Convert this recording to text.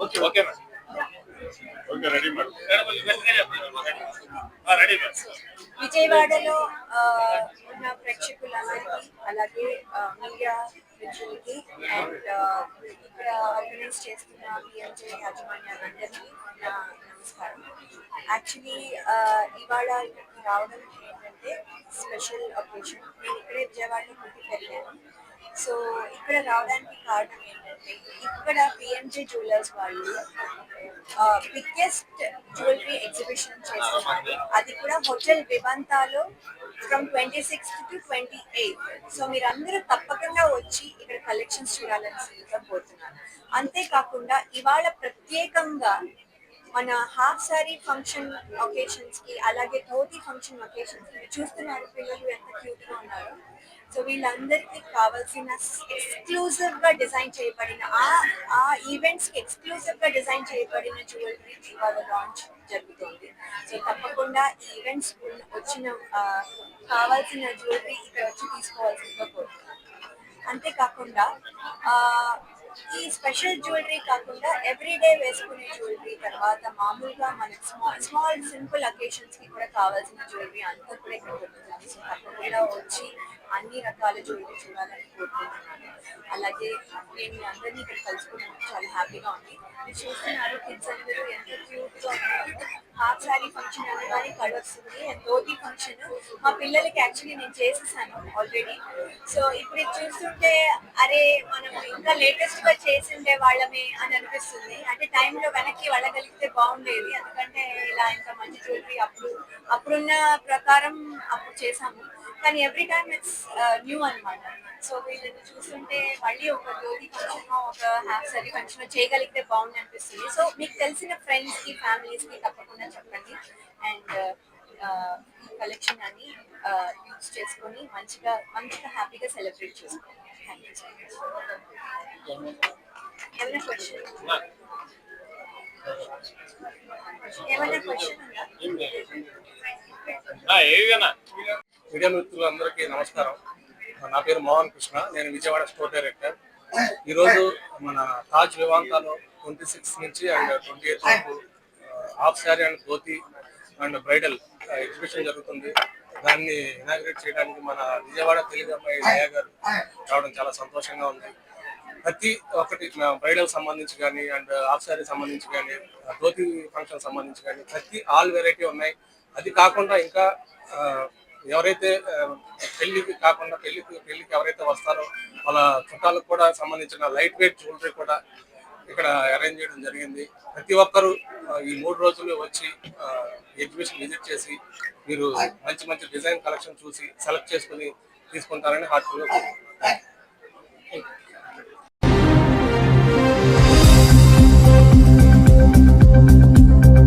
Okay okay madam. Okay ready madam. Ready madam. విజయవాడలో ఉన్న ప్రేక్షకులందరికీ అలాగే మీడియా మిత్రులకి అండ్ ఇక్కడ ఆర్గనైజ్ చేస్తున్న పిఎంజే యాజమాన్యాలందరికీ నా నమస్కారం. యాక్చువల్లీ ఇవాళ ఇక్కడికి రావడం ఏంటంటే స్పెషల్ ఒకేషన్. నేను ఇక్కడే విజయవాడలో పుట్టి పెరిగాను. సో ఇక్కడ రావడానికి కారణం ఏంటంటే ఇక్కడ పిఎంజే జ్యువెలర్స్ వాళ్ళు బిగ్గెస్ట్ జ్యువెలరీ ఎగ్జిబిషన్ చేస్తున్నారు. అది కూడా హోటల్ వివంతాలో from 26th to 28th. So మీరందరూ తప్పకుండా వచ్చి ఇక్కడ కలెక్షన్స్ చూడాలని కోరుతున్నాను. అంతేకాకుండా ఇవాళ ప్రత్యేకంగా మన హాఫ్ సారీ ఫంక్షన్ ఒకేషన్స్ కి అలాగే ధోతి ఫంక్షన్ ఒకేషన్స్ కి చూస్తున్నారు పిల్లలు ఎంత క్యూట్ గా ఉన్నారు. సో వీళ్ళందరికీ కావాల్సిన ఎక్స్క్లూజివ్ గా డిజైన్ చేయబడిన ఆ ఈవెంట్స్ కి ఎక్స్క్లూజివ్ గా డిజైన్ చేయబడిన జ్యువెలరీ ఇవాళ లాంచ్ జరుగుతుంది. సో తప్పకుండా ఈ ఈవెంట్స్ వచ్చిన కావాల్సిన జ్యువెలరీ ఇక్కడ వచ్చి తీసుకోవాల్సిందిగా కోరుతున్నాను. అంతేకాకుండా ఈ స్పెషల్ జ్యువెలరీ కాకుండా ఎవ్రీడే వేసుకునే జ్యువెలరీ తర్వాత మామూలుగా మనకి స్మాల్ సింపుల్ అకేషన్స్ కి కూడా కావాల్సిన జ్యువెలరీ అంతా కూడా ఇక్కడ దొరుకుతుంది. సో తప్పకుండా వచ్చి అన్ని రకాల జ్యువెలరీ చూడాలని కోరుకుంటున్నాను. అలాగే నేను మీ అందరినీ ఇక్కడ కలుసుకున్నాను, చాలా హ్యాపీగా ఉంది. మీరు చూస్తున్నారు కిడ్స్ అందరూ ఎంత క్యూట్ గా ఉన్నారు. హాఫ్ సారీ ఫంక్షన్ అనగానే కడొస్తుంది అండ్ ధోతి ఫంక్షన్ మా పిల్లలకి యాక్చువల్లీ నేను చేసేసాను ఆల్రెడీ. సో ఇప్పుడు ఇది చూస్తుంటే అరే మనం ఇంకా లేటెస్ట్ గా చేసిండే వాళ్ళమే అని అనిపిస్తుంది. అంటే టైంలో వెనక్కి వెళ్ళగలిగితే బాగుండేది, ఎందుకంటే ఇలా ఇంత మంచి జ్యువెలరీ అప్పుడున్న ప్రకారం అప్పుడు చేసాము. కానీ ఎవ్రీ టైమ్ ఇట్స్ న్యూ అనమాట. సో వీళ్ళని చూస్తుంటే మళ్ళీ ఒక ధోతి ఫంక్షన్ ఒక హాఫ్ సారీ ఫంక్షన్ చేయగలిగితే బాగుంది అనిపిస్తుంది. సో మీకు తెలిసిన ఫ్రెండ్స్ కి ఫ్యామిలీస్ కి తప్పకుండా చెప్పండి అండ్ ఈ కలెక్షన్ అని యూజ్ చేసుకొని మంచిగా హ్యాపీగా సెలబ్రేట్ చేసుకోండి. Thank you so much. ఏమైనా క్వశ్చన్ ఉందా? మీడియా మిత్రులందరికీ నమస్కారం. నా పేరు మోహన్ కృష్ణ, నేను విజయవాడ స్టోర్ డైరెక్టర్. ఈరోజు మన తాజ్ వివాంతాలో 26 నుంచి అండ్ 28 వరకు half sari and dhoti and bridal exhibition జరుగుతుంది. దాన్ని ఇనాగ్రేట్ చేయడానికి మన విజయవాడ తెలుగు అమ్మాయి దయా గారు రావడం చాలా సంతోషంగా ఉంది. ప్రతి ఒక్కటి బ్రైడల్ సంబంధించి కానీ అండ్ హాఫ్ శారీ సంబంధించి కానీ ధోతి ఫంక్షన్ సంబంధించి కానీ ప్రతి ఆల్ వెరైటీ ఉన్నాయి. అది కాకుండా ఇంకా ఎవరైతే పెళ్లికి కాకుండా పెళ్లికి ఎవరైతే వస్తారో వాళ్ళ చుట్టాలకు కూడా సంబంధించిన లైట్ వెయిట్ జ్యువెలరీ కూడా ఇక్కడ అరేంజ్ చేయడం జరిగింది. ప్రతి ఒక్కరూ ఈ 3 రోజులు వచ్చి ఎగ్జిబిషన్ విజిట్ చేసి మీరు మంచి మంచి డిజైన్ కలెక్షన్ చూసి సెలెక్ట్ చేసుకుని తీసుకుంటారని హార్ట్ఫుల్గా కోరుకుంటున్నాను.